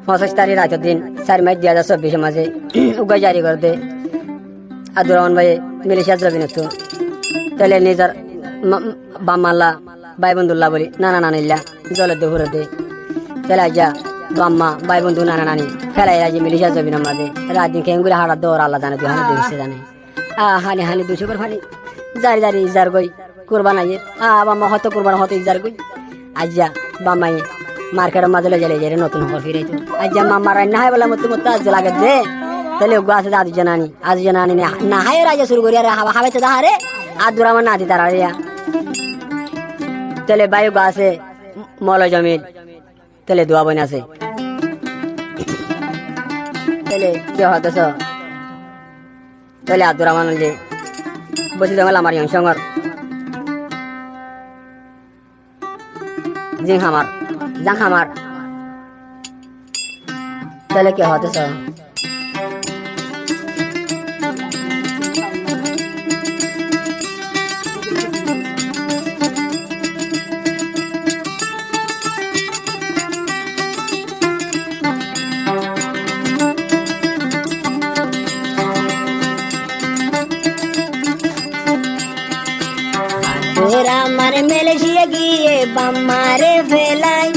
65 তারিখ রাতের দিন 4 মার্চ 2024 মাঝে উগাই জারি করতে আব্দুর রহমান ভাই মিলিশিয়া জবিনত তাহলে নিজের বাম্মাল্লা ভাই বন্ধুল্লাহ বলি নানা নানিল্লা জলের দুপুরে দে তাহলে আজ্ঞা বাম্মা ভাই বন্ধু নানা নানি ফেলাই রাজি মিলিশিয়া জবিনের মাঝে রাত দিন খেয়ে ঘুরে হাড়া দৌড় আল্লাহ জানে 2 হানি 200 জানে হানি হানি 200 করে ফানি জারি জারি ইজার গই কুরবান আইয়ে বাম্মা হয়তো কুরবান হয়তো ইজার গই আজ্ঞা বাম্মাই মার্কেটের মাঝে লেগে যায় নতুন খবর ফিরাইতো আজ্ঞা মাম্মা রান্না হয় বলে মতো মতো আজ লাগে দে তাহলে ওগো আছে আজ জানানি না হায় রাজা শুরু করি আর হাওয়াইতে দা রে আদুর আমার নাতি তারা রিয়া তাহলে বায়ু গো আছে মলয় জমিন তাহলে দোয়া বইন আছে তাহলে কি হতেছ তাহলে আদুর আমার যে বসে দেওয়াল আমার ইয়ং সঙ্গর জিং হামার তাহলে কি হতেছ আমার মেলেশিয়া গিয়ে বাম্মারে ফেলাই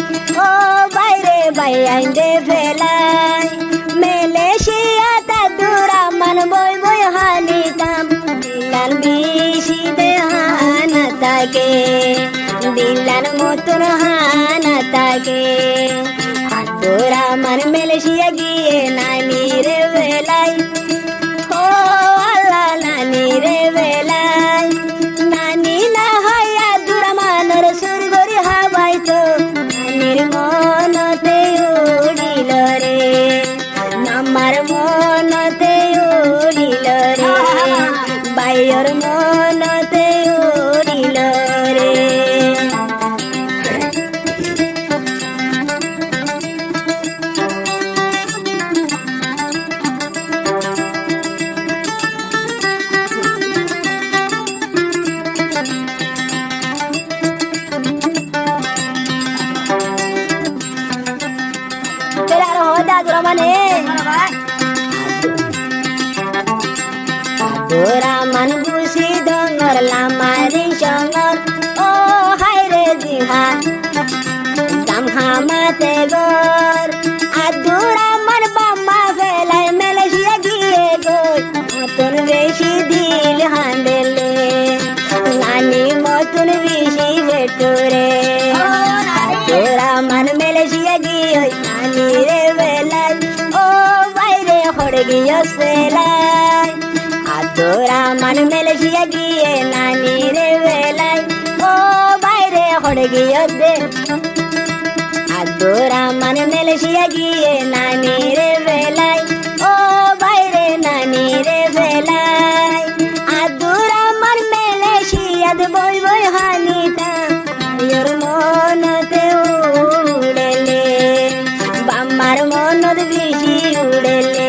ও বাইরে বাই আইন্দে ফেলাই মেলেশিয়া তা দূরা মান বই বই হানিতাম দিলান বিশি দে হানা তাকে দিলান মতন হানা তাকে দূরা মান মেলেশিয়া গিয়ে নানি রে ফেলাই ও আল্লাহ নানি রে ফেলাই নানি না হায়া দুরামানর সুরগরি হাবাইতো নানির মনতে উড়িল রে মামার মনতে উড়িল রে বাইর মনতে উড়িল রে Duraman busi dongor lamari songor oh hai re jiha jam hamate gor aduraman bamma velai Malaysia giye gor motun beshi dil handele nani motun beshi beture duraman Malaysia giye nani re velai oh vai re hode giye velai তোরা মান মেলেশিয়া গিয়ে নানি রে বেলাই ও বাইরে হড়ে গিয়ে দে তোরা মান মেলেশিয়া গিয়ে নানি রে বেলাই ও বাইরে নানি রে বেলাই তোরা মান মেলেশিয়া দে বই বই হানিতা ইয়োর মনতে উড়েলে বাম্মার মনত বেশি উড়েলে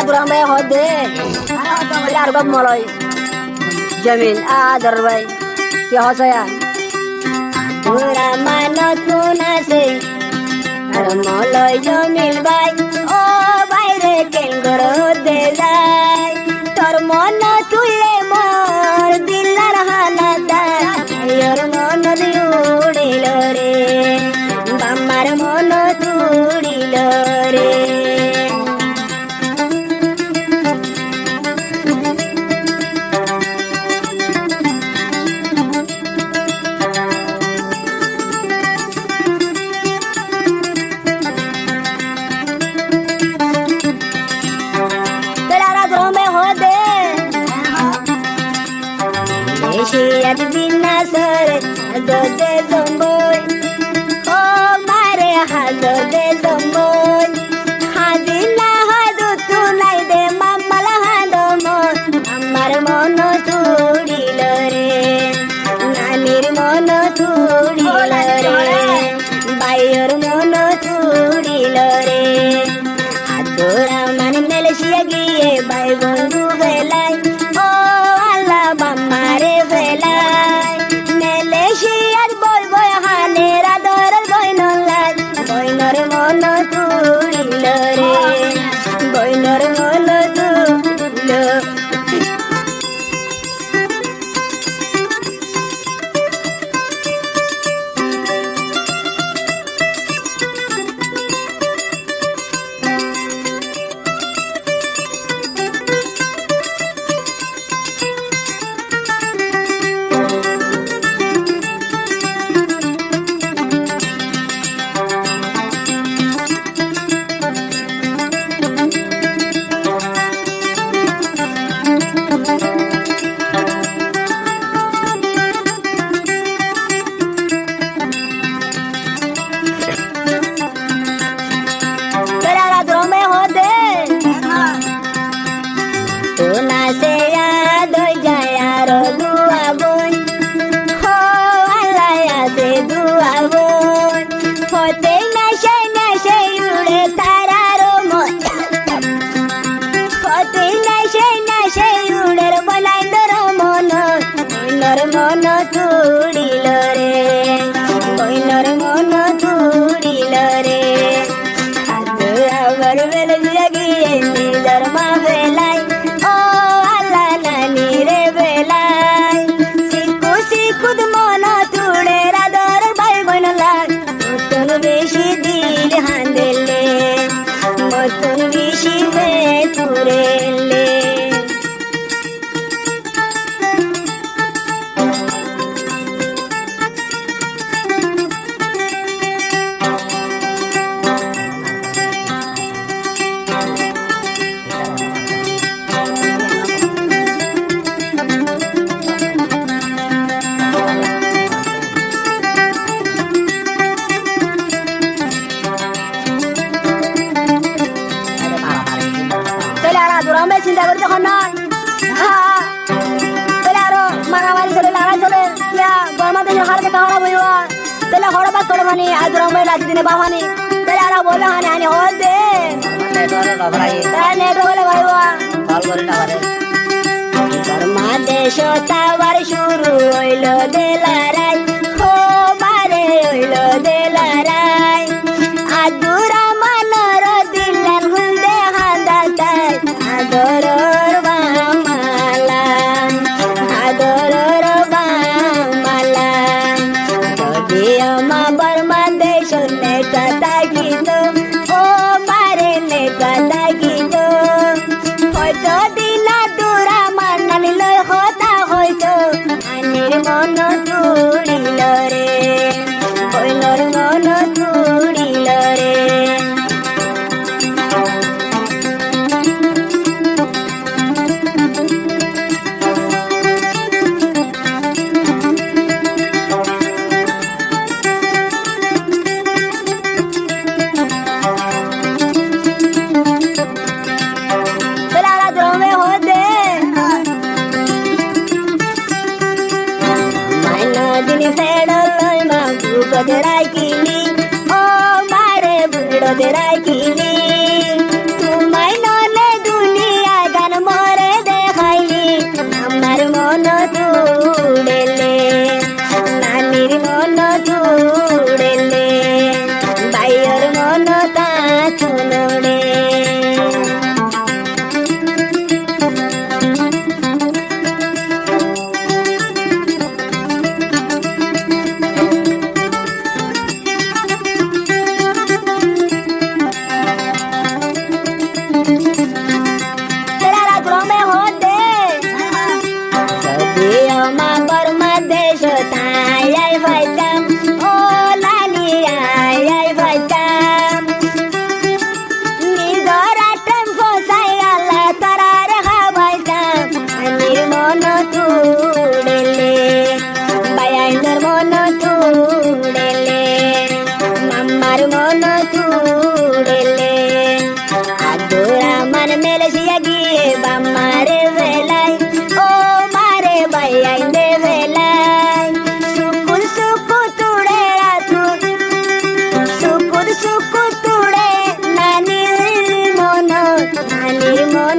Durang bay hode lar bab moloi jamin adar bay ki hosaya dura mano tuna se ar moloi jamil bay o bayre ken goro de jay tor mono tulle mor dillar halata yor mono diudilo re bammar mono tudilo re Shiyat binasar hado de zomboy oh mare hado de zomboy hadina hado tunai de mam Abdur Rahman Malaysia গিয়ে ভাই বন্ধু বেলায় ও আল্লাহ বাম্মারে বেলায় মালয়েশিয়ার বই বই হানের আদর বইনলায় বইনর মন তুড়িল রে বইনর মন তুড়িল Pero drome hode tu nase ya doi jaya ro dua boy ho alla ya se dua boy hote na she ude tara ro mo hote na she ude ro banai ro mono boinor mono tudilo re boinor mono tudilo re আবার বেলে গিয়ে নিজের মা বেলাই ও আল্লাহ নানি রে বেলাই শিকু শিকুদ মন তুড়ে রাদর ভাই বোন লাগ মতন বেশি দিল হান্দেলে মতন বেশি বে তুরেলে আমরা চিন্তা করি তখন নয় তাহলে আরো মারামারি চলে লড়াই চলে কিয়া গরমাতে হারকে কামড়া বইবা তাহলে হড় বাস করে মানে আজ রমে রাত দিনে বাহানি তাহলে আরো বলবে হানি হানি হল দে নেট বলে ভাইবা গরমা দেশ তাবার শুরু হইল দে লড়াই হো বারে হইল দে লড়াই আদুরা মানর দিলেন হুল দে হান্দাতাই আদরর বামালা আদরর বামালা যদি আমা বর্মা দেশ নেটা তাগিত ও মারে নেটা তাগিত হয়তো দিনা দুরা মানানি লয় হতা হয়তো আনির মন তুড়িল রে কইলর মন তুড়িল রে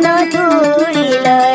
বন্ধ তুলিল